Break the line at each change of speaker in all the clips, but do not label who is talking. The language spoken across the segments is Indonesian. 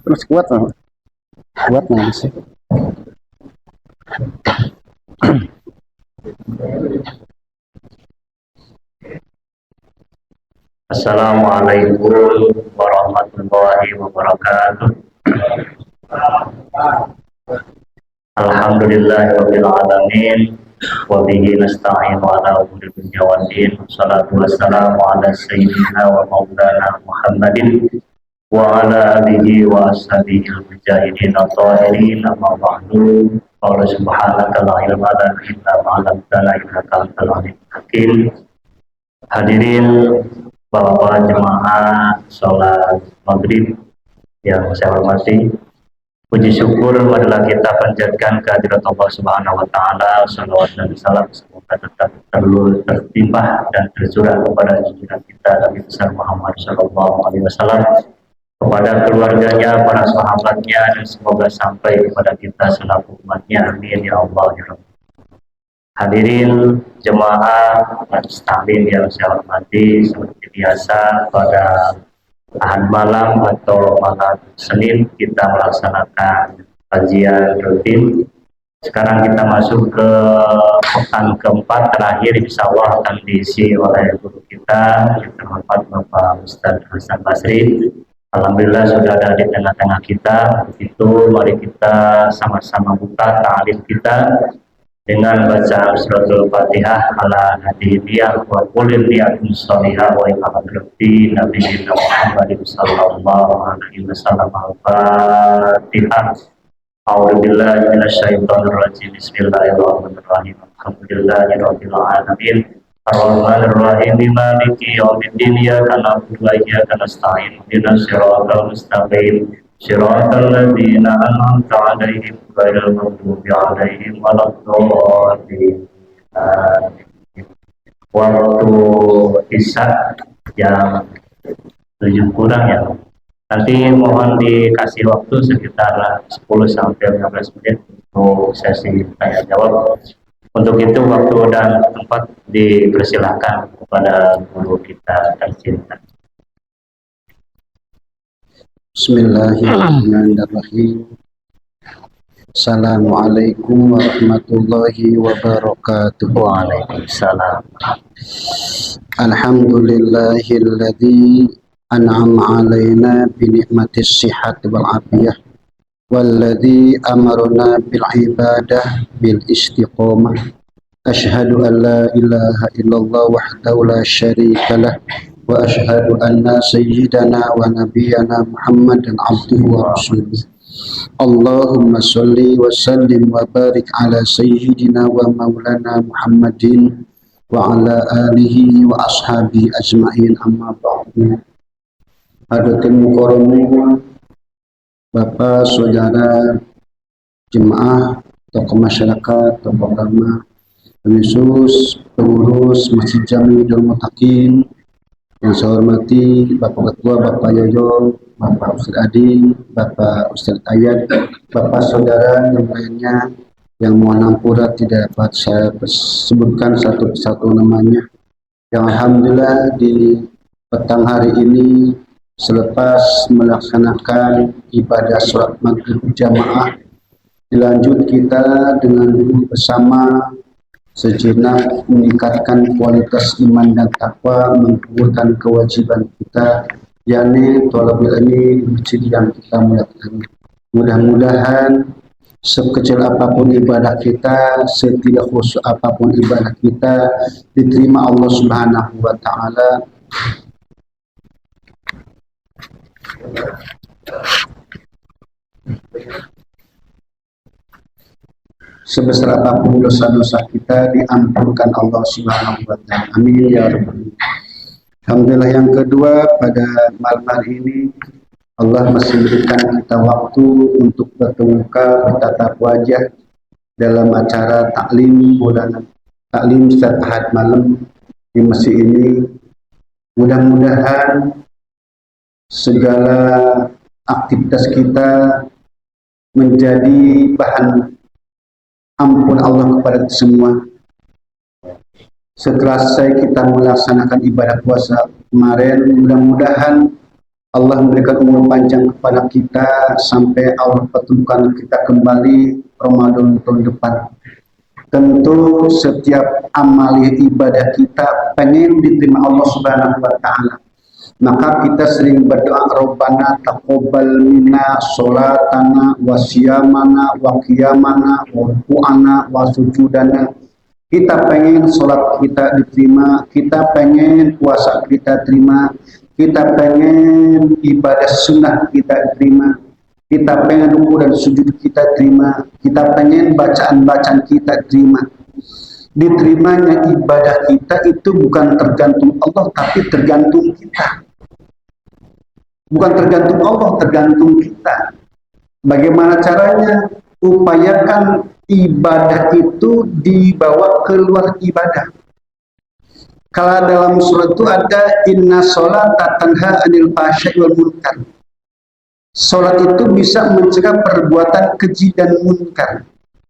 Terus kuat loh. Kuat nih sih.
Assalamualaikum warahmatullahi wabarakatuh. Alhamdulillahirabbil alamin wa bihi nasta'inu ala umuri dunya waddin. Wassalatu wassalamu ala sayyidina wa maulana Muhammadin wa ala alihi wa ashabihi al-mujahidin at-tahirin. Amma ba'du. Qala subhanaka la ilma lana illa ma 'allamtana innaka antal alimul hakim. Hadirin Bapak jemaah sholat maghrib yang saya hormati, puji syukur adalah kita panjatkan kehadirat Allah Subhanahu Wa Taala. Salawat dan salam semoga tetap terlimpah dan tercurah kepada junjungan kita Nabi besar Muhammad Sallallahu Alaihi Wasallam, kepada keluarganya, para sahabatnya, dan semoga sampai kepada kita selaku umatnya. Amin ya Allah ya Rabb. Hadirin jemaah majelis taklim yang saya hormati, seperti biasa pada Ahad malam atau malam Senin kita melaksanakan kajian rutin. Sekarang kita masuk ke pekan keempat terakhir, insya Allah akan diisi oleh guru kita yang terhormat Bapak Ustadz Hasan Basri. Alhamdulillah sudah ada di tengah-tengah kita. Itu mari kita sama-sama buka ta'lim kita dengan bacaan suratul Fatihah ala hadiyah wa qulil liyakum sholihah wa iqamati Nabi Muhammad sallallahu alaihi wasallam. Al-Fatihah. A'udzubillahi minasyaitonir rajim. Bismillahirrahmanirrahim. Alhamdulillahirabbil alamin. Ar-Rahmanir Rahim. Maliki yaumiddin. Iyyaka na'budu wa iyyaka nasta'in. Ihdinas siratal mustaqim. Shiratal ladzina an'amta 'alaihim ghairil maghdubi 'alaihim waladdallin. Waktu isya jam 7 kurang ya. Nanti mohon dikasih waktu sekitar 10 sampai 15 menit untuk sesi tanya jawab. Untuk itu waktu dan tempat dipersilahkan kepada guru kita tercinta.
Bismillahirrahmanirrahim. Assalamualaikum warahmatullahi wabarakatuh.
Waalaikumsalam.
Alhamdulillahilladzi an'ama alaina bi ni'matis sihhati wal afiyah walladzi amarna bil ibadah bil istiqamah. Asyhadu an la ilaha illallah wahdahu la syarika lah wa asyhadu anna sayyidana wa nabiyyana Muhammadan abduhu wa rasuluh. Allahumma sholli wa sallim wa barik ala sayyidina wa maulana Muhammadin wa ala alihi wa ashabi ajma'in, amma ba'du. Hadirin mukarramin, Bapak, Saudara, jemaah, tokoh masyarakat, tokoh agama, pengurus Masjid Jami'ul Muttaqin yang saya hormati Bapak Ketua, Bapak Yoyo, Bapak Ustadz Adi, Bapak Ustadz Ayat, Bapak Saudara yang lainnya yang mohon ampura tidak dapat saya sebutkan satu persatu namanya. Yang alhamdulillah di petang hari ini selepas melaksanakan ibadah sholat maghrib jamaah, dilanjut kita dengan duduk bersama sejenak meningkatkan kualitas iman dan takwa, menggugurkan kewajiban kita, yakni thalabul ilmi masjid yang kita melakukan. Mudah-mudahan sekecil apapun ibadah kita, setidak khusyuk apapun ibadah kita, diterima Allah Subhanahu wa Ta'ala. Sebesar apapun dosa-dosa kita diampunkan Allah Subhanahu wa Ta'ala. Amin ya rabbal alamin. Alhamdulillah, yang kedua, pada malam hari ini Allah masih memberikan kita waktu untuk bertemu muka, bertatap wajah dalam acara taklim setiap Ahad malam di masjid ini. Mudah-mudahan segala aktivitas kita menjadi bahan ampun Allah kepada kita semua. Setelah selesai kita melaksanakan ibadah puasa kemarin, mudah-mudahan Allah memberikan umur panjang kepada kita sampai Allah pertemukan kita kembali Ramadan tahun depan. Tentu setiap amal ibadah kita pengen diterima Allah Subhanahu wa taala. Maka kita sering berdoa, Rabbana taqabbal minna sholatana wa siyamana wa qiyamana wa ruku'ana wa sujudana. Kita pengen sholat kita diterima, kita pengen puasa kita terima, kita pengen ibadah sunnah kita terima, kita pengen ruku dan sujud kita terima, kita pengen bacaan-bacaan kita terima. Diterimanya ibadah kita itu bukan tergantung Allah, tapi tergantung kita. Bukan tergantung Allah, tergantung kita. Bagaimana caranya? Upayakan ibadah itu dibawa keluar ibadah. Kalau dalam surat itu ada inna sholata tanha anil fahsya'i wal munkar. Sholat itu bisa mencegah perbuatan keji dan munkar.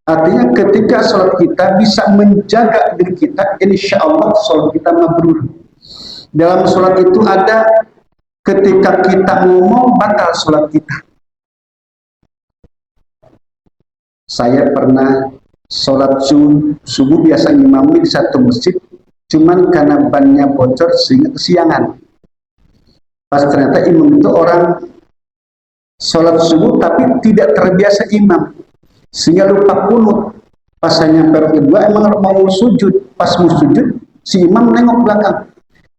Artinya ketika sholat kita bisa menjaga diri kita, insya Allah sholat kita mabrur. Dalam sholat itu ada ketika kita ngomong batal sholat kita. Saya pernah sholat subuh biasa imami di satu masjid, cuman karena bannya bocor sehingga kesiangan. Pas ternyata imam itu orang sholat subuh tapi tidak terbiasa imam, sehingga lupa kunut. Pas saya nyampe kedua emang mau sujud, pas mau sujud si imam nengok belakang,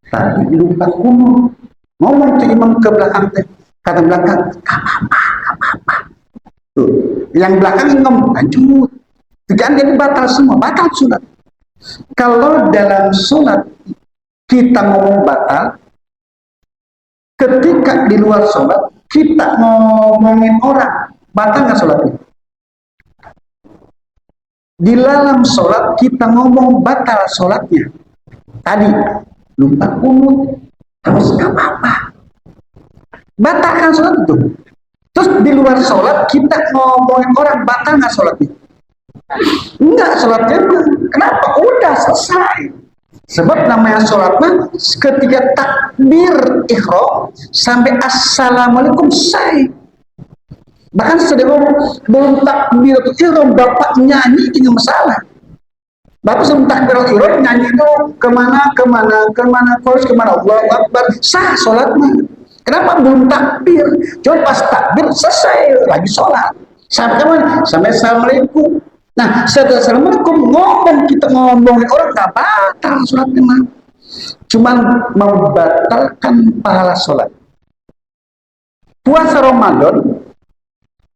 tadi lupa kunut. Ngomong ke imam ke belakang teh, kata belakang, apa-apa. Tuh, yang belakang ngomong lanjut. Kan jadi batal semua, batal sunat. Kalau dalam sunat kita ngomong batal, ketika di luar sholat kita ngomongin orang, batal nggak sholatnya? Di dalam sholat kita ngomong batal sholatnya. Tadi lupa kunut, terus nggak apa-apa, batalkan sholat itu. Terus di luar sholat kita ngomongin orang, batal nggak sholatnya? Enggak, sholatnya kenapa? Udah selesai. Sebab namanya sholat mah ketika takbir ihram sampai assalamualaikum selesai. Bahkan sedang belum takbir ihram bapak nyanyi tidak masalah. Bapak sebelum takbir ihram nyanyi itu kemana, terus kemana, Allahu Akbar, sah sholatnya. Kenapa belum takbir? Cuma pas takbir selesai lagi sholat. Sampai mana? Sampai assalamualaikum. Nah, setelah assalamualaikum kita ngomongin orang tak batal sholatnya mah. Cuman membatalkan pahala sholat. Puasa Ramadan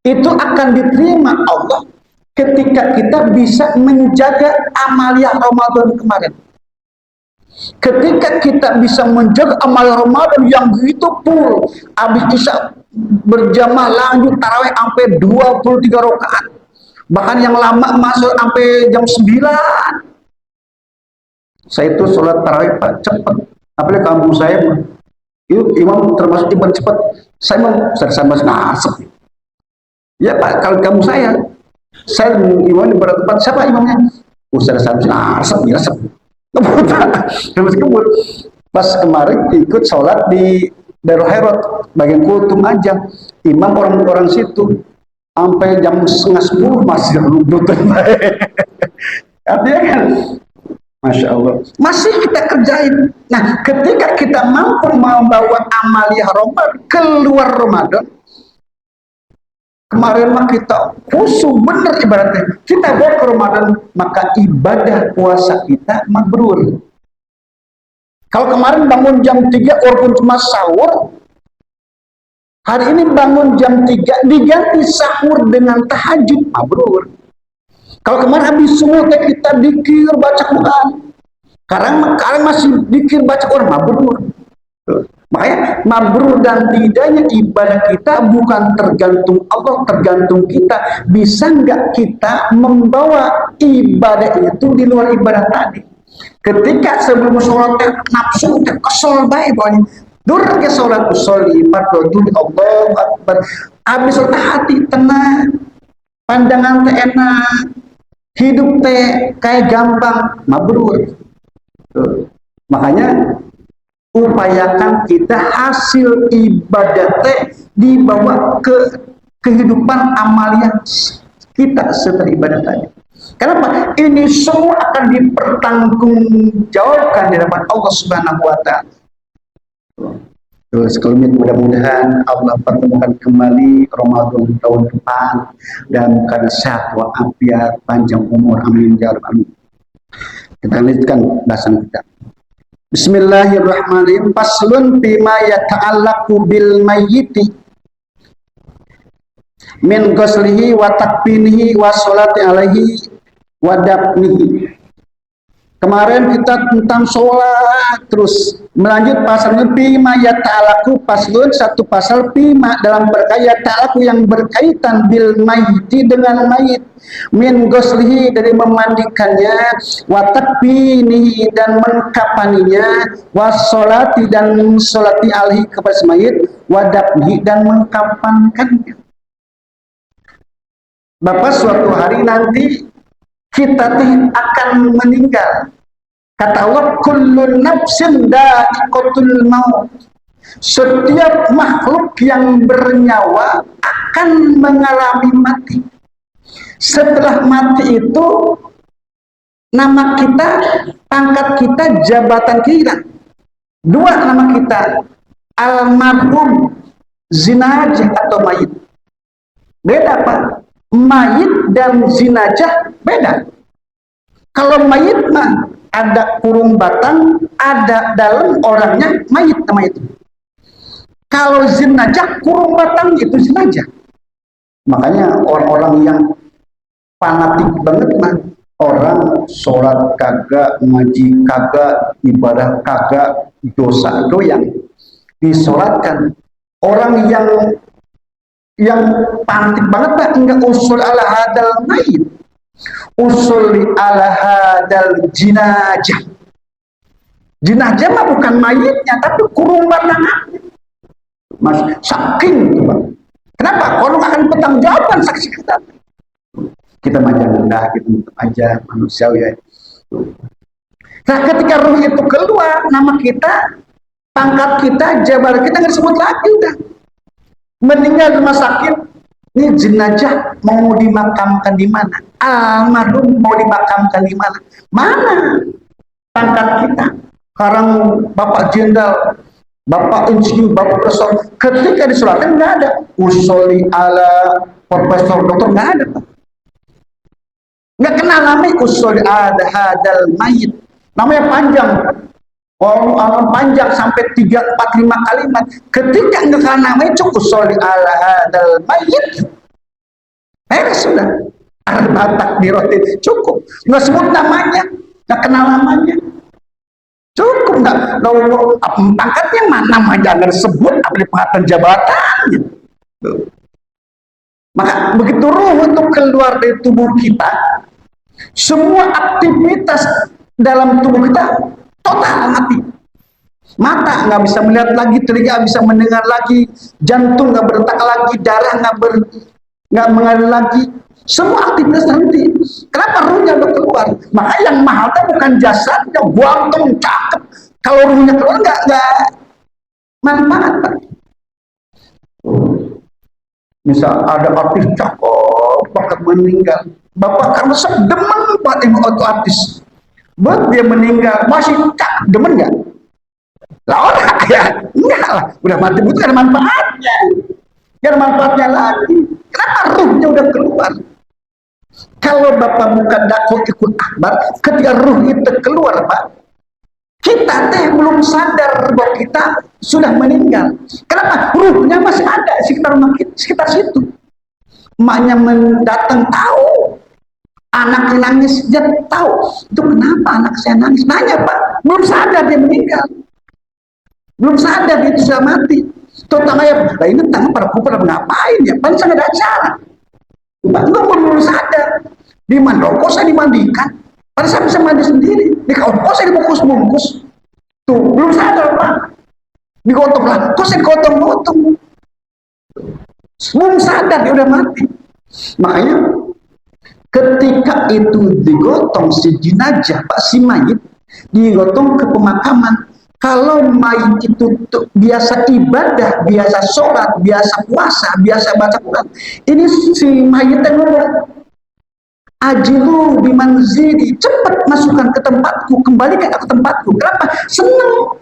itu akan diterima Allah ketika kita bisa menjaga amalia Ramadan kemarin. Ketika kita bisa menjaga amal Ramadan yang begitu full, habis isya berjamaah lanjut tarawih sampai 23 rakaat, bahkan yang lama masuk sampai jam 9. Saya itu sholat tarawih Pak cepat, apalagi kampung saya itu imam termasuk imam cepat. Saya mau sama ngasep. Ya Pak, kalau kampung saya imam di beberapa tempat siapa imamnya? Ustaz Samsul ngasep, ngasep. Pas kemarin ikut sholat di Darul Khairat bagian kultum aja, imam orang-orang situ sampai jam 9:30 masih rubut. Artinya kan, masya Allah, masih kita kerjain. Nah, ketika kita mampu membawa amalia Ramadan keluar Ramadan, kemarin mah kita khusyuk bener ibaratnya, kita bawa ke Ramadan, maka ibadah puasa kita mabrur. Kalau kemarin bangun jam 3 walaupun cuma sahur, hari ini bangun jam 3 diganti sahur dengan tahajud, mabrur. Kalau kemarin habis subuh kita dikir baca Quran, sekarang masih dikir baca Quran, mabrur. Makanya mabrur dan tidaknya ibadah kita bukan tergantung Allah, tergantung kita. Bisa nggak kita membawa ibadah itu di luar ibadah tadi? Ketika sebelum sholat nafsu kesel baik pokoknya. Dur ke sholat usolli fardhu Allahu Akbar. Habis sholat hati tenang, pandangan teh enak, hidup teh kayak gampang, mabrur. Makanya upayakan kita hasil ibadah teh dibawa ke kehidupan amalia kita setelah ibadah tadi. Kenapa? Ini semua akan dipertanggungjawabkan di hadapan Allah Subhanahu wa Ta'ala. Terus mudah-mudahan Allah pertemukan kembali Ramadan tahun depan dan karena sehat walafiat, panjang umur, amin ya rabbal alamin. Kita lanjutkan bahasan kita. Bismillahirrahmanirrahim. Faslun bima yata'allaqu bil mayyiti min ghuslihi wa takfinihi wa sholati alaihi wa dafnihi. Kemarin kita tentang sholat, terus melanjut pasalnya bima yata'allaqu, paslun satu pasal bima dalam berkaya ta'allaqu yang berkaitan bil mayyiti dengan mayit, min ghuslihi dari memandikannya, wa takfinihi dan mengkafaninya, wa sholati dan sholati alaihi kepada mayit, wa dafnihi dan mengkafankannya. Bapak, suatu hari nanti kita akan meninggal. Kata Allah, kullu nafsin dha'iqatul maut. Setiap makhluk yang bernyawa akan mengalami mati. Setelah mati itu, nama kita, pangkat kita, jabatan kita. Dua nama kita, almarhum, zinajah atau mayit. Beda, Pak. Mayit dan zinajah beda. Kalau mayit mah ada kurung batang, ada dalam orangnya, mayit nama itu. Kalau zinajah kurung batang itu zinajah. Makanya orang-orang yang fanatik banget mah, orang sholat kagak, ngaji kagak, ibadah kagak, dosa doyang disolatkan. Orang yang pantik banget lah, enggak usul ala hadal mayit, usul ala hadal jinajah. Jinajah mah bukan mayitnya, tapi kurung batangannya. Mas, saking itu, Pak. Kenapa? Kalau akan pertanggungjawaban saksi kita. Kita manja rendah, kita aja manusiawi ya. Nah, ketika ruh itu keluar, nama kita, pangkat kita, jabatan kita nggak disebut lagi udah. Meninggal di rumah sakit, ini jenazah mau dimakamkan di mana? Almarhum mau dimakamkan di mana? Mana pangkat kita? Sekarang Bapak Jenderal, Bapak Insinyur, Bapak Profesor, ketika disolatkan nggak ada usoli ala Profesor Doktor, nggak ada, Pak. Nggak kenal namanya usoli ada hadal mayit. Namanya panjang. Orang panjang sampai 3, 4, 5 kalimat. Ketika enggak namanya cukup sholli ala hadal mayit, sudah al-batak dirotin cukup. Nggak sebut namanya, nggak kenal namanya, cukup. Nggak lalu pangkatnya mana, nama jangan sebut, apalagi pangkatan jabatan gitu. Maka begitu ruh untuk keluar dari tubuh kita, semua aktivitas dalam tubuh kita total mati. Mata nggak bisa melihat lagi, telinga nggak bisa mendengar lagi, jantung nggak berdetak lagi, darah nggak mengalir lagi, semua aktivitas nanti. Kenapa? Ruhnya udah keluar. Maka yang mahal itu bukan jasadnya, ganteng, cakep. Kalau ruhnya keluar nggak manfaat, Pak. Misal ada artis cakep, bakat meninggal, Bapak karena demen banget sama artis. Buat dia meninggal masih tak demen nggak? Lah orang ya enggak lah, udah mati bukan manfaatnya, kan manfaatnya lagi. Kenapa? Ruhnya udah keluar. Kalau Bapak bukan dakwah ikut akbar, ketika ruh itu keluar, Pak, kita teh belum sadar bahwa kita sudah meninggal. Kenapa? Ruhnya masih ada sekitar rumah kita, sekitar situ. Emaknya mendatang tahu. Anaknya nangis, dia tahu itu kenapa anak saya nangis. Nanya, Pak, belum sadar dia meninggal, belum sadar dia itu sudah mati. Terutama ya, nah ini tangan pada kupar ngapain ya? Pan sangat ada acara. Pak, itu belum sadar. Di mandoko saya dimandikan, pada saya bisa mandi sendiri. Di kok saya dibungkus-bungkus. Tuh, belum sadar, Pak. Digotong lah, kok saya digotong-gotong. Belum sadar dia udah mati. Makanya ketika itu digotong si jenazah, Pak, si mayit digotong ke pemakaman. Kalau mayit itu biasa ibadah, biasa sholat, biasa puasa, biasa baca Quran, ini si mayitnya ngomong, ajilu bimanzili, cepat masukkan ke tempatku, kembalikan ke tempatku. Kenapa? Senang.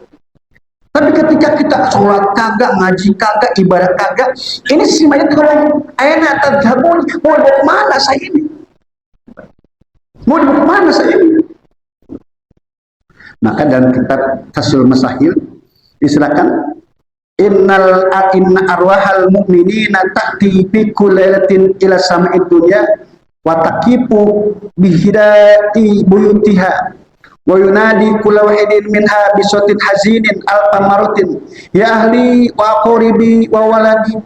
Tapi ketika kita sholat kagak, ngaji kagak, ibadah kagak, ini si mayit ngomong, aina tadhabun, mau dibawa kemana saya ini? Mau dibawa kemana saya ini? Maka dalam kitab Fathul Masahil disilakan inna arwahal mu'minina ta'ti fi kullailatin ila sama'id dunya wa taqifu bihidati buyutiha wa yunadi kulla wahidin minha bi sautin hazinin alfa maratin ya ahli wa qaribi wa waladi.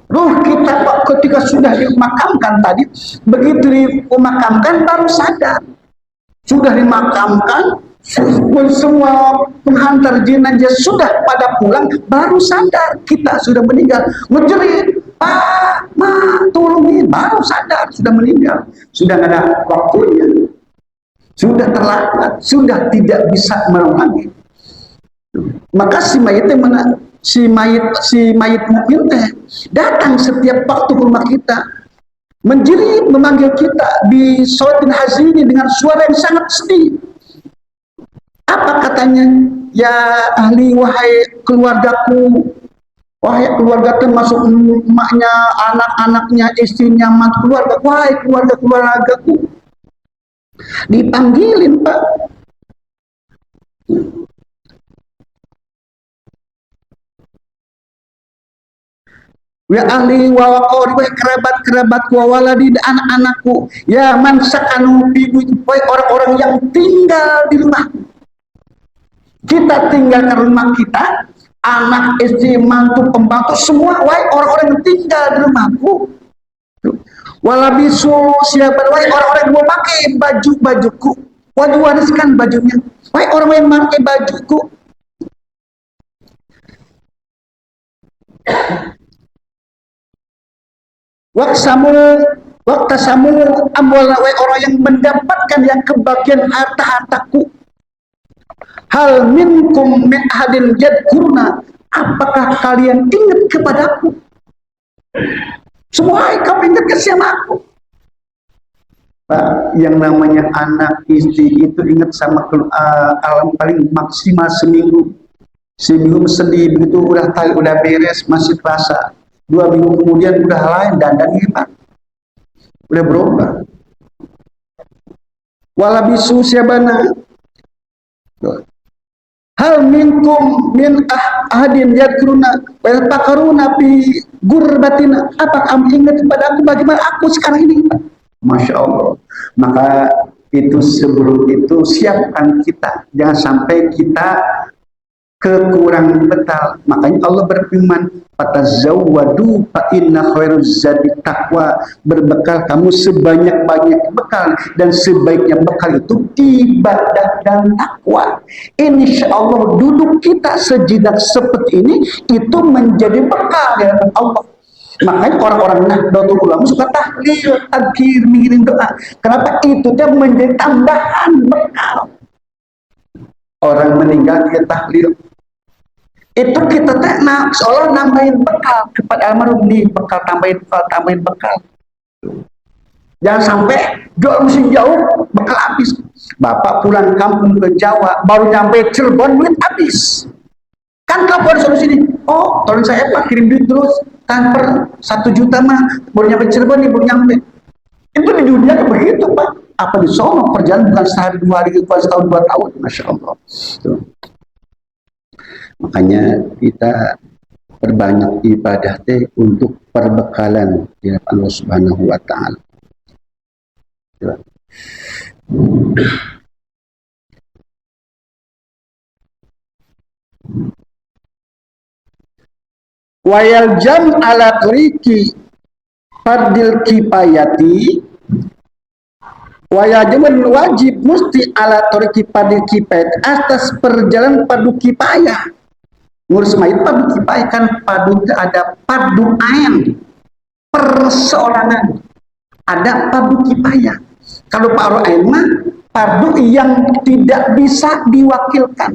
Ruh kita ketika sudah dimakamkan tadi, begitu dimakamkan baru sadar. Sudah dimakamkan, semua penghantar jenazah sudah pada pulang, baru sadar kita sudah meninggal. Ngejerit, Pak, Ma, tolongin, baru sadar sudah meninggal. Sudah nggak ada waktunya, sudah terlambat, sudah tidak bisa menolong lagi. Maka si mayitnya mana? Si mayit mukmin teh datang setiap waktu ke rumah kita, menjerit memanggil kita di sautin hazini dengan suara yang sangat sedih. Apa katanya? Ya ahli, wahai keluargaku, wahai keluarga termasuk emaknya, anak-anaknya, istrinya, mantu keluarga, wahai keluargaku. Dipanggilin, Pak. Ya ahli wa waqori, wahai kerabat-kerabatku, wa waladi, anak-anakku, ya man sakanu ibu, wahai orang-orang yang tinggal di rumah. Kita tinggal ke rumah kita, anak, istri, mantu, pembantu, semua, wahai orang-orang yang tinggal di rumahku. Walabisu, siapa, wahai orang-orang yang mau pakai baju-bajuku, wariskan bajunya, wahai orang yang pakai bajuku. Waktasamu amwal, wahai orang yang mendapatkan yang kebagian harta-hartaku. Hal minkum min ahadin yadkurna, apakah kalian ingat kepadaku? Semua kamu ingat ke siapa aku? Pak, yang namanya anak, istri itu ingat sama alam paling maksimal seminggu. Seminggu sedih, begitu udah tahu, udah beres, masih terasa. 2 minggu kemudian udah lain, dandan hebat, udah berubah. Walabisu siabana, hal minkum min ahadin yadkuruna wal pakaruna fi gurbatina, apa kamu ingat kepada aku bagaimana aku sekarang ini? Masya Allah. Maka itu sebelum itu siapkan kita, jangan sampai kita kekurangan bekal. Makanya Allah berfirman, fatazawwadu fa inna khairuz zadi taqwa, berbekal kamu sebanyak-banyak bekal, dan sebaiknya bekal itu ibadah dan takwa. Insya Allah duduk kita sejenak seperti ini itu menjadi bekal dari Allah. Makanya orang-orang Nahdlatul Ulama suka tahlil, tadzkir, mengirim doa. Kenapa? Itu dia menjadi tambahan bekal. Orang meninggal dia tahlil, itu kita seolah nambahin bekal kepada almarhum, nih bekal, tambahin bekal. Jangan sampai jual musim jauh bekal habis. Bapak pulang kampung ke Jawa, baru nyampe Cirebon duit habis. Kan kamu harus solusi ini. Oh, tolong saya Pak kirim duit terus, transfer 1 juta mah baru nyampe Cirebon nih, baru nyampe. Itu di dunia begitu Pak. Apa di sono perjalanan bukan sehari 2 hari, bukan setahun 2 tahun, Masya Allah. Tuh. Makanya kita perbanyak ibadah untuk perbekalan di Allah Subhanahu wa taala. Wayal jam ala turiki fardil kifayati, wajib wajib mesti ala turiki fardil kifayat, atas perjalanan fardu kifayah. Ngurus mayit fardu kifayah kan, fardu ada fardu ain, perseorangan, ada fardu kifayah. Kalau fardu ain mah fardu yang tidak bisa diwakilkan.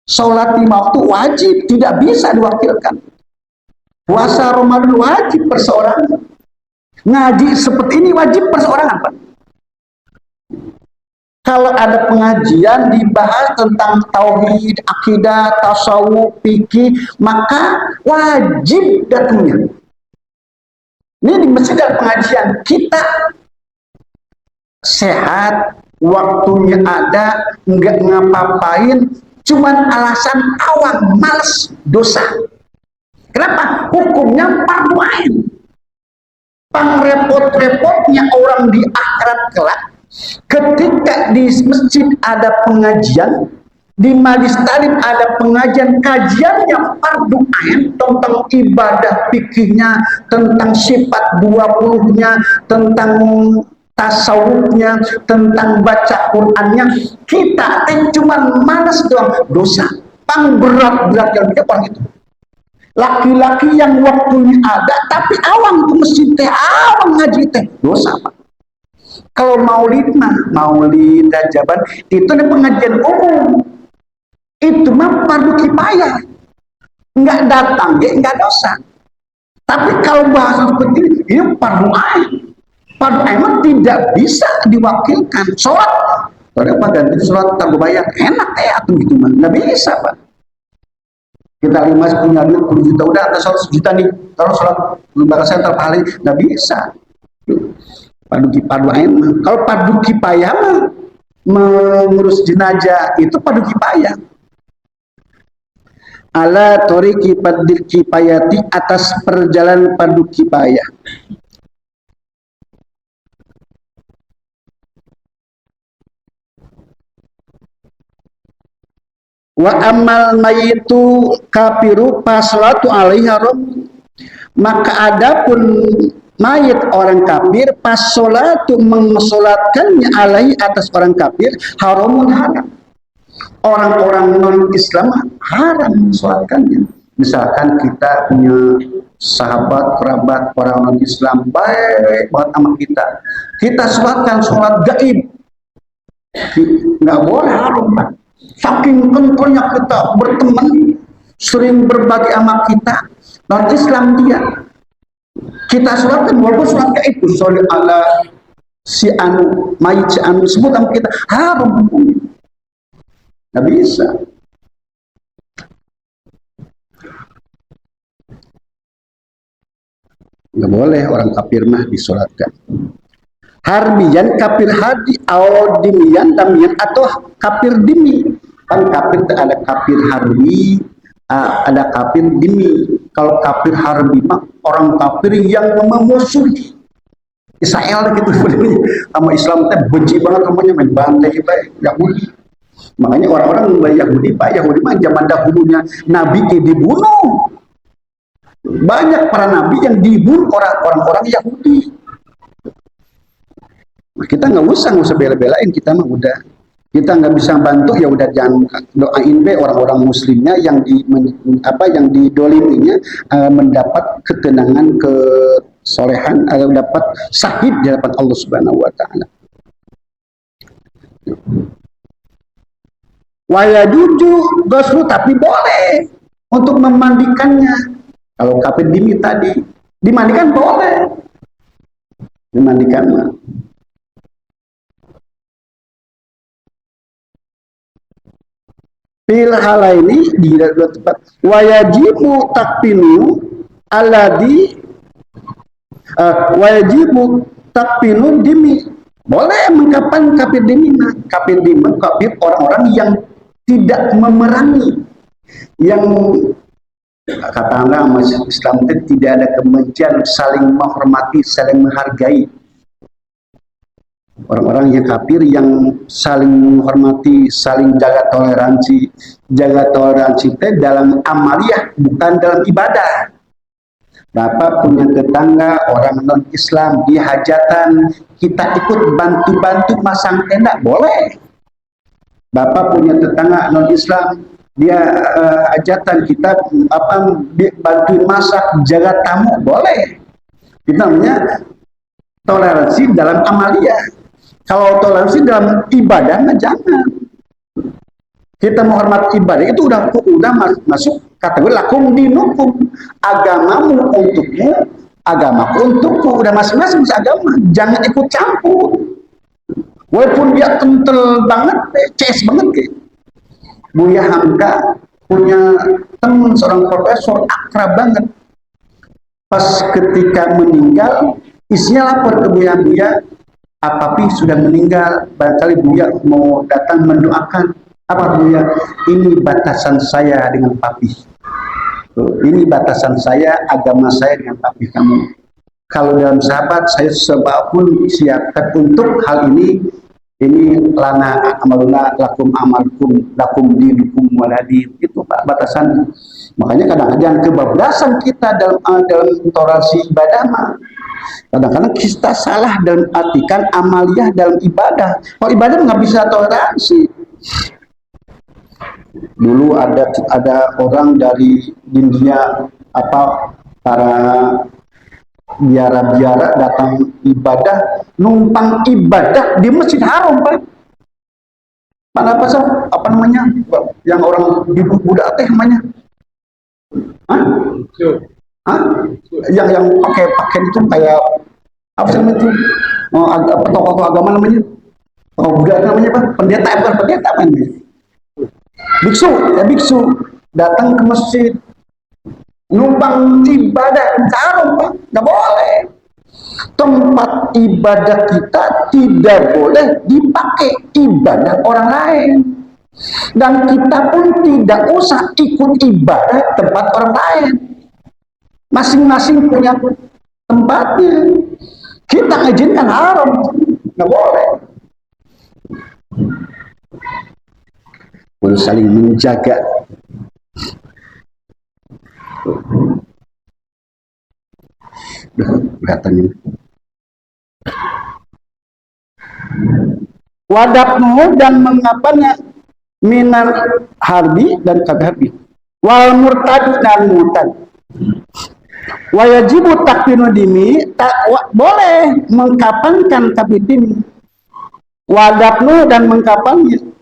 Sholat 5 waktu wajib, tidak bisa diwakilkan. Puasa Ramadan wajib perseorangan. Ngaji seperti ini wajib perseorangan, Pak. Kalau ada pengajian dibahas tentang tauhid, akidah, tasawuf, fikih, maka wajib datangnya. Ini di masjid ada pengajian, kita sehat, waktunya ada, nggak ngapa-ngapain, cuman alasan awam, males, dosa. Kenapa? Hukumnya fardu ain. Repot-repotnya orang di akhirat kelak, ketika di masjid ada pengajian, di majelis taklim ada pengajian, kajiannya fardu ain tentang ibadah fikihnya, tentang sifat 20-nya, tentang tasawufnya, tentang baca Qur'annya, kita cuma malas doang, dosa. Pang berat-berat yang depan itu. Laki-laki yang waktunya ada tapi awang ke masjid teh, awang ngaji teh, dosa, Pak. Kalau maulid jaban itu ada pengajian umum, itu mah fardu kifayah, nggak datang ya nggak dosa. Tapi kalau bahasa seperti ini fardu ain. Fardu ain mah tidak bisa diwakilkan. Sholat apa ganti sholat tak bayar enak atau gitu mah nggak bisa, Pak. Kita lima punya duit 10 juta, udah ada sholat 1 juta nih, kalau sholat lembaga senter paling nggak bisa. Fardu ain, kalau fardu kifayah mah mengurus jenazah itu fardu kifayah. Ala thoriqi fardil kifayati, atas perjalanan fardu kifayah. Wa amal mayitu kafiru fasolatu alaihi haram, maka adapun mayit orang kafir fasolatu mensolatkannya alaihi atas orang kafir haramun, haram. Orang-orang non Islam haram mensolatkannya. Misalkan kita punya sahabat kerabat orang non Islam baik banget sama kita sholatkan sholat gaib, nggak boleh, haram, Pak. Saking kentalnya kita berteman, sering berbagi sama kita, non Islam dia, kita sholatkan walaupun sholat gaib itu sholli ala si anu, mayit si anu, sebut sama kita, haram hukumnya, nggak bisa. Nggak boleh orang kafir mah disolatkan. Harbiyan kafir hadi atau dimian damian atau kafir dimi. Kan kafir ada kafir harbi, ada kafir dimi. Kalau kafir harbi mah orang kafir yang memusuhi Israel gitu sebenarnya. Sama Islam teh benci banget namanya, main bantai baik Yahudi. Makanya orang-orang Yahudi, Pak Yahudi mah zaman dahulunya Nabi dibunuh. Banyak para nabi yang dibunuh orang-orang Yahudi. Nah, kita nggak usah bela-belain, kita mah udah, kita nggak bisa bantu ya udah, jangan doain be orang-orang muslimnya yang yang didoliminya mendapat ketenangan, kesolehan, dapat sahid di hadapan Allah Subhanahu wa taala. Wayajuju goslu, tapi boleh untuk memandikannya. Kalau kafir dimi tadi dimandikan boleh, dimandikan mah. Fil halaini di dua tempat. Wayajibu takpinu aladi wajibu takpinu dimi, boleh mengkapan kafir dimi. Kafir dimi kafir orang-orang yang tidak memerangi, yang katakanlah masuk Islam itu tidak ada kebencian, saling menghormati, saling menghargai. Orang-orang yang kafir yang saling menghormati, saling jaga toleransi itu dalam amaliyah, bukan dalam ibadah. Bapak punya tetangga orang non Islam di hajatan, kita ikut bantu-bantu masang tenda, boleh. Bapak punya tetangga non Islam, dia hajatan, kita bantuin masak, jaga tamu, boleh. Itu namanya toleransi dalam amaliyah. Kalau toleransi dalam ibadah, jangan. kita menghormati ibadah itu udah masuk kategori lakum dinukum, agamamu untukmu, agamaku untukku, udah masing-masing agama, jangan ikut campur. Walaupun dia kental banget, CS banget kayak. Buya Hamka punya teman seorang profesor akrab banget. Pas ketika meninggal, isinya lapor ke Buya, Papi sudah meninggal, barangkali Buya mau datang mendoakan. Apa Buya? Ini batasan saya dengan Papi. Ini batasan saya, agama saya dengan Papi kamu. Kalau dalam sahabat, saya sebapun siapkan untuk hal ini. Ini lana amaluna lakum amalkum lakum dinukum waladi. Itu Pak batasan. Makanya kadang-kadang kebablasan kita dalam toleransi ibadah mah. Kadang-kadang kita salah dalam artikan amaliyah dalam ibadah. Kalau ibadah nggak bisa toleransi. Dulu ada orang dari India para biara-biara datang ibadah, numpang ibadah di Masjid Haram, Pak. Apa namanya? Yang orang budak teh namanya? Hah? Hah? Yang pakai pakaian itu kayak apa sih namanya itu? Tokoh agama namanya? Oh, budak namanya Pak? Pendeta apa namanya? Biksu datang ke masjid numpang ibadah Haram, Pak, nggak boleh. Tempat ibadah kita tidak boleh dipakai ibadah orang lain, dan kita pun tidak usah ikut ibadah tempat orang lain. Masing-masing punya tempatnya. Kita ngajikan haram, nggak boleh. Harus saling menjaga. Kelihatannya. Wadabmu dan mengapanya minar harbi dan kagharbi. Wal murtad dan murtad. Wajibu takfinu dimi, boleh mengkapankan kafir dimi. Wadabnu dan mengkapannya.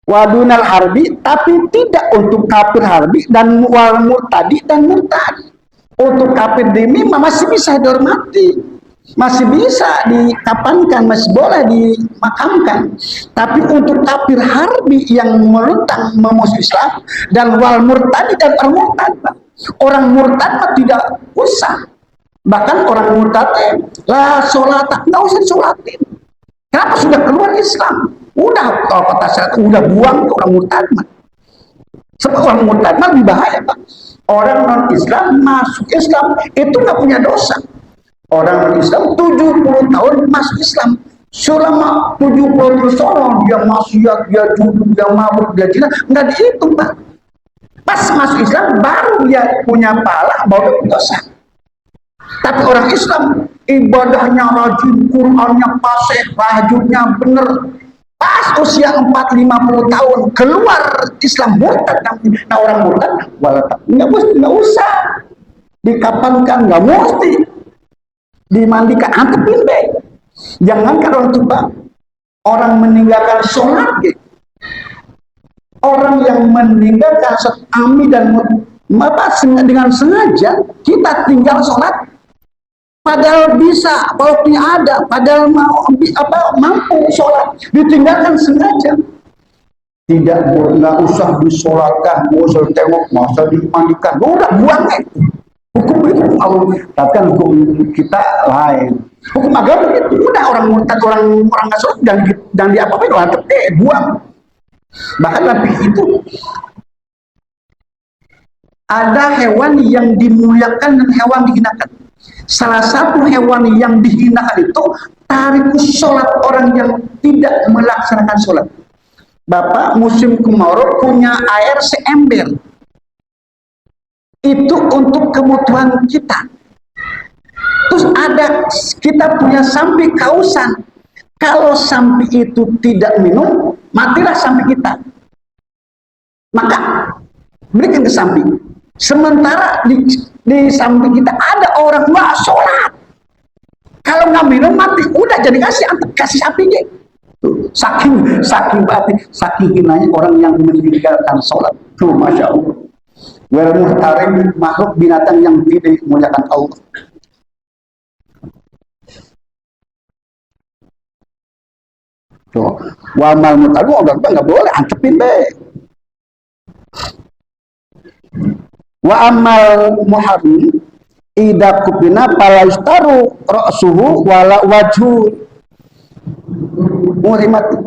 Wadunal harbi, tapi tidak untuk kafir harbi, dan wal murtadi dan murtad. Untuk kafir dimi masih bisa dihormati, masih bisa dikapankan, masih boleh dimakamkan. Tapi untuk kafir harbi yang melutang memusuhi Islam, dan wal murtadi dan al murtad, orang murtad tidak usah. Bahkan orang murtad la sholat, nggak usah disolatin. Kenapa? Sudah keluar Islam. Udah, kalau kata saya, udah buang orang murtad. Sebab orang murtad lebih bahaya, Pak. Orang non-Islam masuk Islam itu nggak punya dosa. Orang non-Islam 70 tahun masuk Islam. Selama 70 tahun dia maksiat, dia judul, dia mabuk, dia zina, nggak dihitung, Pak. Pas masuk Islam baru dia punya pahala, baru dosa. Tapi orang Islam ibadahnya rajin, Qur'annya fasih, tahajudnya bener. Pas usia 40-50 tahun keluar Islam murtad. Nah orang murtad nggak usah dikapankan, nggak mesti dimandikan, antepin deh. Jangankan orang tua, orang meninggalkan sholat gitu. Orang yang meninggalkan sholat ami dan dengan sengaja kita tinggal sholat, padahal bisa, waktunya ada, padahal mampu sholat, ditinggalkan sengaja. Nggak usah disolatkan, nggak usah ditengok, nggak usah dimandikan, udah buang itu. Hukum itu kan hukum kita lain. Hukum agama itu udah orang murtad, orang nggak sholat dan diapa-apain, orang buang. Bahkan lebih itu, ada hewan yang dimuliakan dan hewan dihinakan. Salah satu hewan yang dihinakan itu tarikus sholat, orang yang tidak melaksanakan sholat. Bapak musim kemarau punya air seember, itu untuk kebutuhan kita. Terus kita punya sampai kausan. Kalau sampai itu tidak minum, matilah sampai kita. Maka berikan ke samping. Sementara di samping kita ada orang nggak sholat. Kalau nggak minum mati, udah jadi kasih sampingnya. Tuh, saking berarti saking hinanya orang yang meninggalkan sholat. Tuh, masya Allah. Wal muhtarim, makhluk binatang yang tidak memuliakan Allah. Tuh, wa amal muhtarim orang nggak boleh antepin deh. Wa amal muharrim ida kupina palaistaru ra'suhu wala wajhu muhrimati.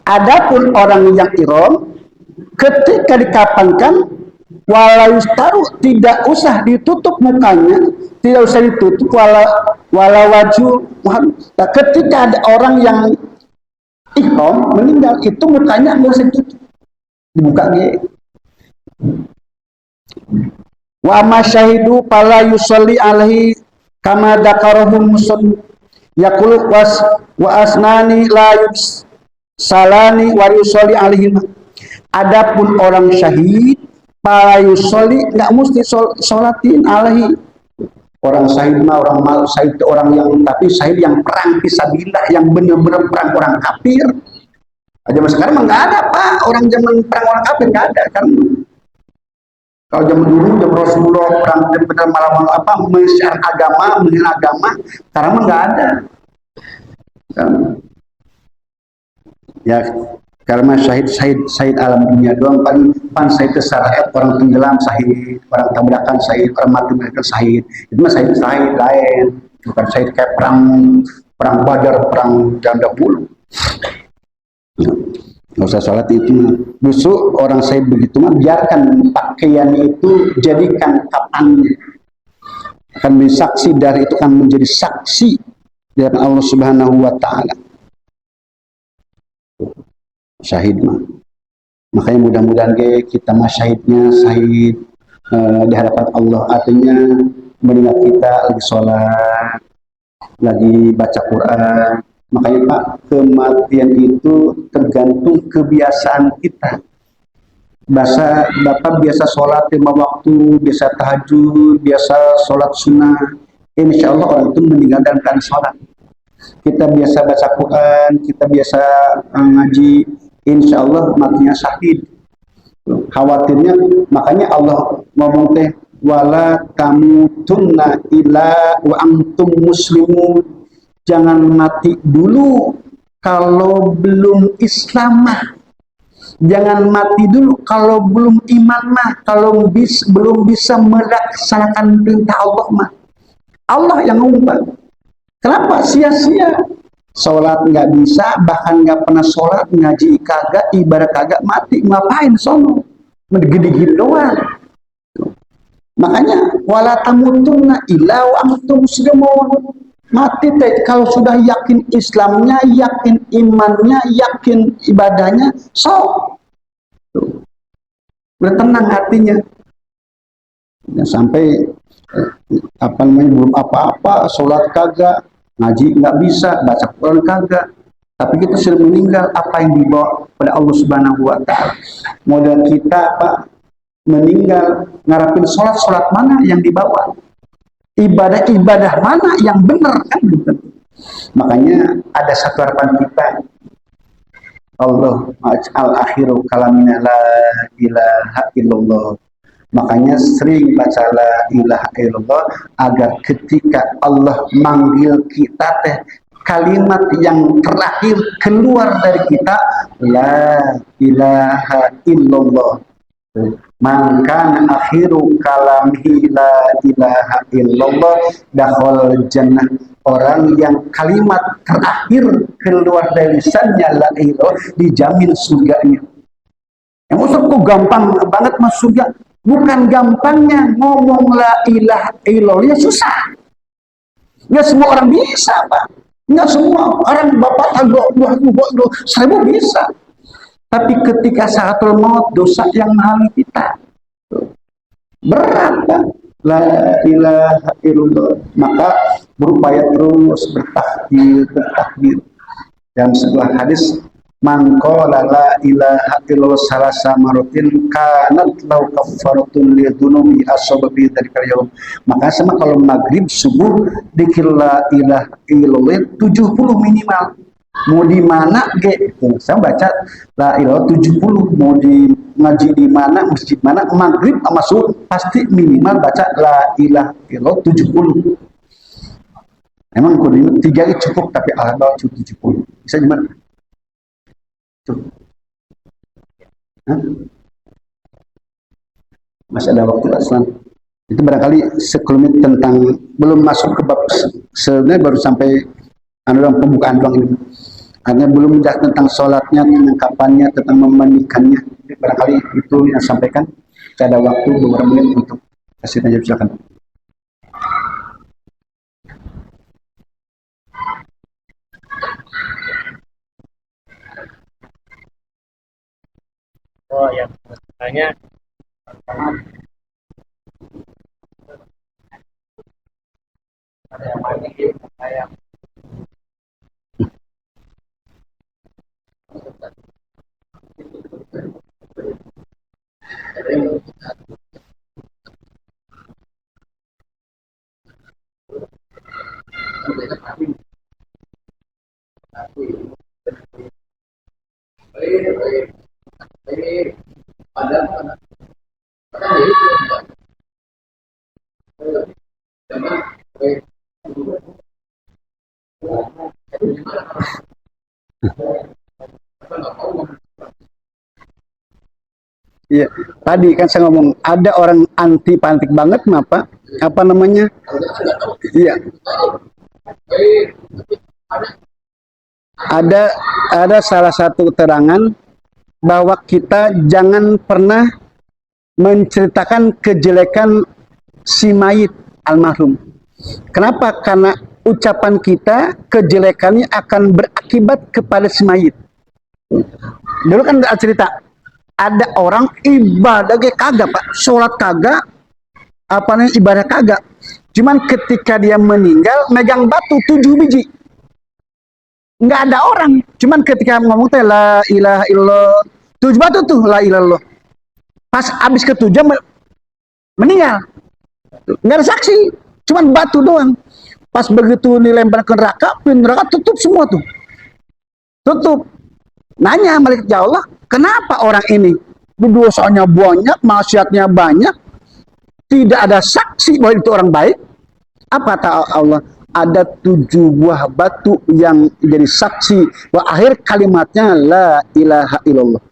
Adapun orang yang ihram ketika dikapankan walaistaru tidak usah ditutup mukanya, tidak usah ditutup wala wajhu muharrim. Nah, ketika ada orang yang ihram meninggal itu mukanya nggak usah ditutup, dibuka gitu. Wa ma syahidu fala yusalli alaihi kama dakarahum muslim yaqulu wa asnani la salani wa yusalli alaihi. Adapun orang syahid fala yusalli enggak mesti sholatin alaihi. Orang syahid mah orang mal syahid orang yang tapi syahid yang perang fisabilillah yang benar-benar perang orang kafir. Zaman sekarang mah enggak ada Pak, orang zaman perang orang kafir enggak ada kan. Kalau zaman dulu, zaman Rasulullah perang benar malam apa menyiar agama, menghina agama, sekarang mah nggak ada. Ya, karena syahid alam dunia doang pan syahid kesalahan orang tenggelam syahid, orang tabrakan syahid, orang mati mereka syahid. Itu mah syahid lain, bukan syahid kayak perang Badar, perang janda bulu. Nggak usah sholat itu. Justru orang saya begitu mah biarkan pakaian itu jadikan kapannya akan menjadi saksi dari itu akan menjadi saksi dari Allah Subhanahu wa taala. Syahid mah. Makanya mudah-mudahan kita mah syahidnya syahid di hadapan Allah, artinya mendengar kita lagi sholat, lagi baca Quran. Makanya Pak, kematian itu tergantung kebiasaan kita. Bapak biasa sholat 5 waktu, biasa tahajud, biasa sholat sunnah. Insya Allah orang itu meninggalkan sholat. Kita biasa baca Quran, kita biasa ngaji, insya Allah matinya syahid. Khawatirnya, makanya Allah ngomong teh, wala tamutunna illa wa antum muslimun. Jangan mati dulu kalau belum Islam mah. Jangan mati dulu kalau belum iman mah. Kalau belum bisa melaksanakan perintah Allah mah. Allah yang ngumpat. Kenapa sia-sia? Sholat nggak bisa, bahkan nggak pernah sholat, ngaji kagak, ibadah kagak, mati. Ngapain sono? Gede-gede doang. Makanya wala tamutunna illa wa antum muslimun. Mati teh kalau sudah yakin Islamnya, yakin imannya, yakin ibadahnya, bertenang hatinya. Ya, sampai apa namanya belum apa-apa, sholat kagak, ngaji nggak bisa, baca Quran kagak. Tapi kita sudah meninggal, apa yang dibawa pada Allah Subhanahu wa taala. Modal kita Pak meninggal ngarapin sholat mana yang dibawa? Ibadah mana yang benar kan gitu. Makanya ada satu harapan kita, Allah al akhiru kalamina la ilaha illallah. Makanya sering baca la ilaha illallah agar ketika Allah manggil kita teh kalimat yang terakhir keluar dari kita la ilaha illallah. Maka akhiru kalamihi la ilaha illallah dakhol jannah. Orang yang kalimat terakhir keluar dari lisannya la ilaha dijamin surganya. Yang maksudku gampang banget masuk surga. Bukan gampangnya ngomong la ilaha illallah, ya susah. Nggak semua orang bisa Pak. Nggak semua orang bapak tagok 1000 bisa. Tapi ketika saatul maut dosa yang menghalangi kita berat kan? La ilaha illallah. Maka berupaya terus bertakbir. Dalam sebuah hadis, man qala la ilaha illallah salasa maratin kanat lau kaffaratun li dzunubi asababi dzalika yaum. Maka sama kalau maghrib subuh dzikir la ilaha illallah 70 minimal. mau di mana gitu. Saya baca la ilaha 70, mau di ngaji di mana, masjid mana, maghrib sama subuh pasti minimal baca la ilaha illallah 70. Emang kudu 3 itu cukup, tapi Allah 70. Bisa gimana? Tuh. Hah? Masih ada waktu Aslan. Itu barangkali sekelumit tentang, belum masuk ke bab, sebenarnya baru sampai dalam pembukaan doang ini. Artinya belum menjelaskan tentang sholatnya, tentang kapannya, tentang memandikannya. Barangkali itu yang sampaikan. Saya ada waktu beberapa menit untuk kasih tanya, silakan.
Oh yang tanya ada yang panik, ada yang
Iya, tadi kan saya ngomong ada orang anti pantik banget, apa namanya? Iya, ada salah satu keterangan bahwa kita jangan pernah menceritakan kejelekan si mayit almarhum. Kenapa? Karena ucapan kita kejelekannya akan berakibat kepada si mayit. Dulu kan ada cerita, ada orang ibadah kagak pak, sholat kagak, apa namanya ibadah kagak. Cuman ketika dia meninggal megang batu 7 biji. Nggak ada orang. Cuman ketika ngomong teh la ilaha illallah 7 batu tuh la ilaha illallah. Pas habis ke-7 meninggal. Nggak ada saksi. Cuman batu doang. Pas begitu dilempar ke neraka tutup semua tuh. Tutup. Nanya malaikat ya Allah, kenapa orang ini dosanya banyak, maksiatnya banyak, tidak ada saksi bahwa itu orang baik? Apa kata Allah? Ada 7 buah batu yang jadi saksi bahwa akhir kalimatnya la ilaha illallah.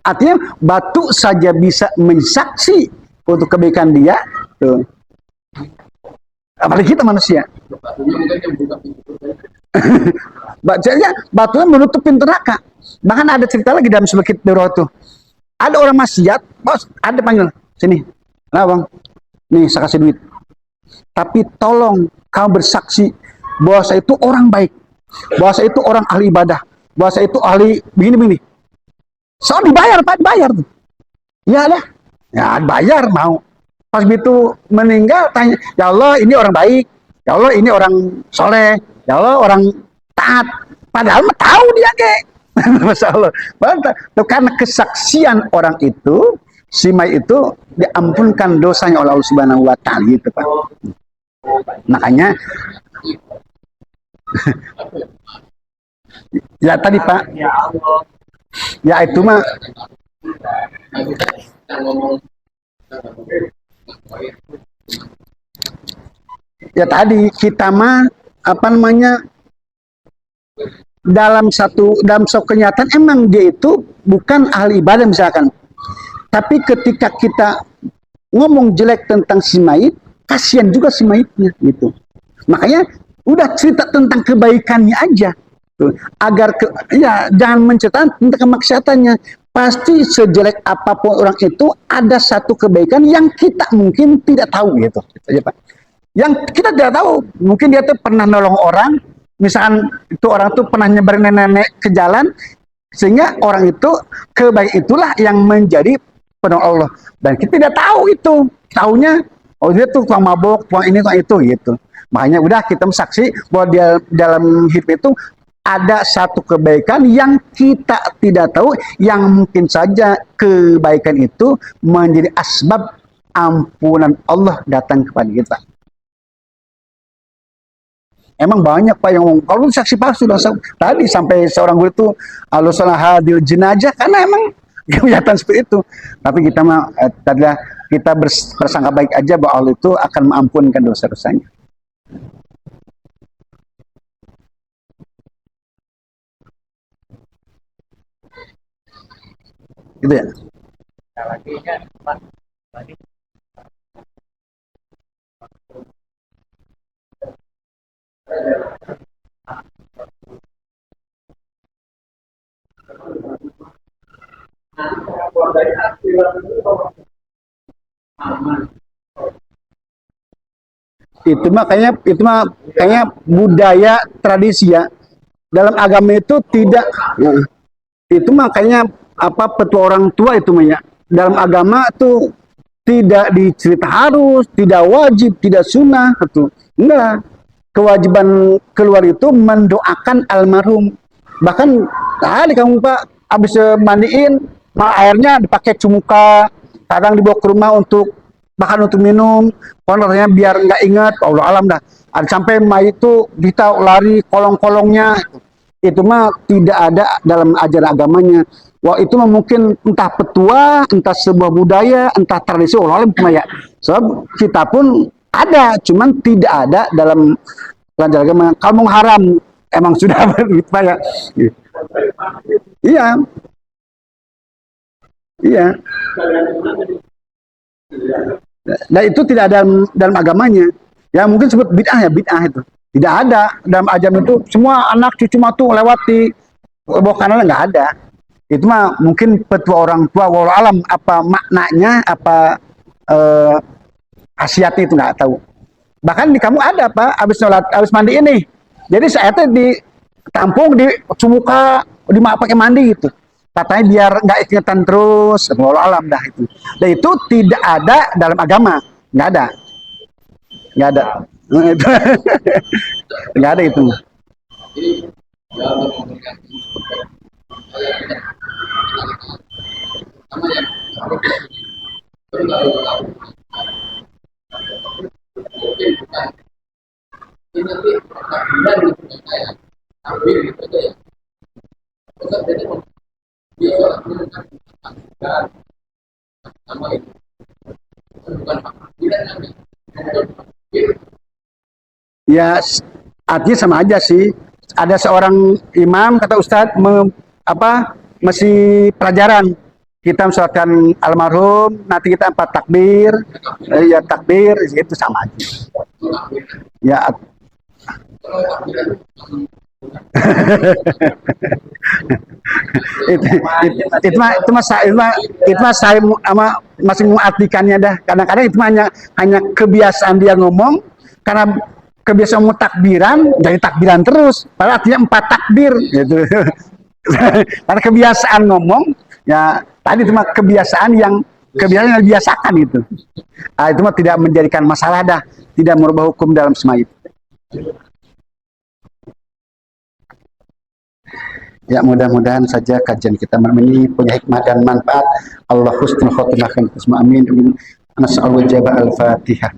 Artinya batu saja bisa mensaksi untuk kebaikan dia. Tuh. Apalagi kita manusia. Bacanya batunya menutup pintu neraka. Bahkan ada cerita lagi dalam sedikit Daurah tuh. Ada orang maksiat, bos, ada panggil sini. Nah bang, nih saya kasih duit. Tapi tolong kamu bersaksi bahwa saya itu orang baik, bahwa saya itu orang ahli ibadah, bahwa saya itu ahli begini-begini. So dibayar pak, dibayar tuh. Ya lah, ya bayar mau. Pas begitu meninggal tanya, ya Allah ini orang baik, ya Allah ini orang soleh, ya Allah orang taat. Padahal mah tahu dia kek. Masya Allah. Karena kesaksian orang itu, si Mai itu diampunkan dosanya oleh Allah Subhanahu wa Ta'ala gitu Pak. Makanya ya tadi Pak, ya itu mah ya tadi kita mah apa namanya dalam satu kenyataan emang dia itu bukan ahli ibadah misalkan, tapi ketika kita ngomong jelek tentang si mayit, kasihan juga si mayitnya gitu. Makanya udah cerita tentang kebaikannya aja tuh, agar ya jangan menceritakan tentang kemaksiatannya. Pasti sejelek apapun orang itu ada satu kebaikan yang kita mungkin tidak tahu gitu ya Pak. Yang kita tidak tahu, mungkin dia tuh pernah nolong orang, misalkan itu orang tuh pernah nyebarin nenek-nenek ke jalan, sehingga orang itu kebaikan itulah yang menjadi penolong Allah. Dan kita tidak tahu itu, taunya oh dia tuh tukang mabok, tukang ini, tukang itu gitu. Makanya udah kita saksi bahwa dia dalam hidup itu ada satu kebaikan yang kita tidak tahu, yang mungkin saja kebaikan itu menjadi asbab ampunan Allah datang kepada kita.
Emang banyak Pak yang ngomong, kalau saksi palsu tadi sampai seorang guru itu alusalah hadil jenazah karena emang kelihatan seperti itu. Tapi kita mah tadilah kita bersangka baik aja bahwa Allah itu akan mengampunkan dosa-dosanya. Gitu ya. Itu mah kayaknya budaya tradisi ya. Dalam agama itu tidak itu mah kayaknya apa petua orang tua itu mah ya. Dalam agama tuh tidak dicerita harus, tidak wajib, tidak sunnah itu. Enggak. Kewajiban keluar itu mendoakan almarhum. Bahkan tadi kamu Pak habis mandiin, airnya dipakai cumuka, kadang dibawa ke rumah untuk bahkan untuk minum, konornya biar nggak ingat, Allah alam dah. Ada sampai mayit itu kita lari kolong-kolongnya, itu mah tidak ada dalam ajaran agamanya. Wah itu mah mungkin entah petua, entah sebuah budaya, entah tradisi, Allah alam cuma ya. Sebab kita pun ada, cuman tidak ada dalam ajaran agama. Kalau haram, emang sudah begitu ya. Iya, iya. Nah itu tidak ada dalam agamanya. Ya mungkin sebut bid'ah ya, bid'ah itu. Tidak ada dalam ajaran itu. Semua anak cucu matu lewati bawa kanan nggak ada. Itu mah mungkin petua orang tua, walau alam apa maknanya, apa khasiatnya itu nggak tahu. Bahkan di kamu ada Pak, habis mandi ini. Jadi saya tuh ditampung di cumuka, pakai mandi gitu. Katanya biar nggak ingetan terus, walau alam dah itu. Dan itu tidak ada dalam agama, nggak ada, nggak ada, nggak ada itu. Ya, artinya sama aja sih. Ada seorang imam kata Ustadz masih pelajaran. Kita mensolatkan almarhum, nanti kita 4 takbir, ya takbir itu sama aja. Ya. itu mah saya masih mengartikannya dah. Kadang-kadang itu hanya kebiasaan dia ngomong karena kebiasaan mau takbiran jadi takbiran terus. Padahal artinya 4 takbir gitu. Karena kebiasaan ngomong ya tadi itu mah kebiasaan yang dibiasakan itu. Nah, itu mah tidak menjadikan masalah dah, tidak merubah hukum dalam semua itu. Ya mudah-mudahan saja kajian kita malam ini punya hikmah dan manfaat. Allah husnul khotimah amin. Nas'alul jaba al-Fatihah.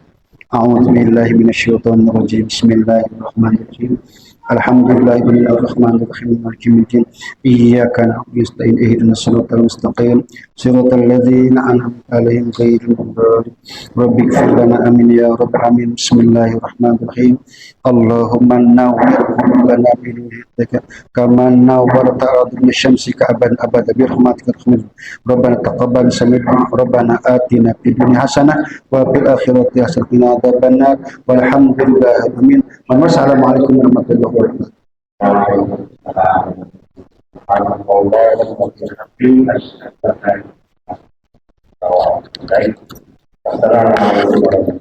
A'udzu billahi minasyaitonir rajim. Bismillahirrahmanirrahim. Alhamdulillahirrahmanirrahim. Maliki yaumiddin. Iyyaka na'budu wa nasta'in ihdinas siratal mustaqim. Siratal ladzina an'amta 'alaihim ghairil maghdubi 'alaihim waladdallin. Rabbana amin ya rabbal alamin. Bismillahirrahmanirrahim. Allahumma nawwir qulubana bi nurika kama nawwarta ardhana syamsika abada bi rahmatika arhamar. Rabbana taqabbal minna rabbana atina fid dunya hasanah wa fil akhirati hasanah wa qina adzabannar. Walhamdulillahi rabbil alamin. Wassalamualaikum warahmatullahi wabarakatuh.
Assalamualaikum warahmatullahi wabarakatuh.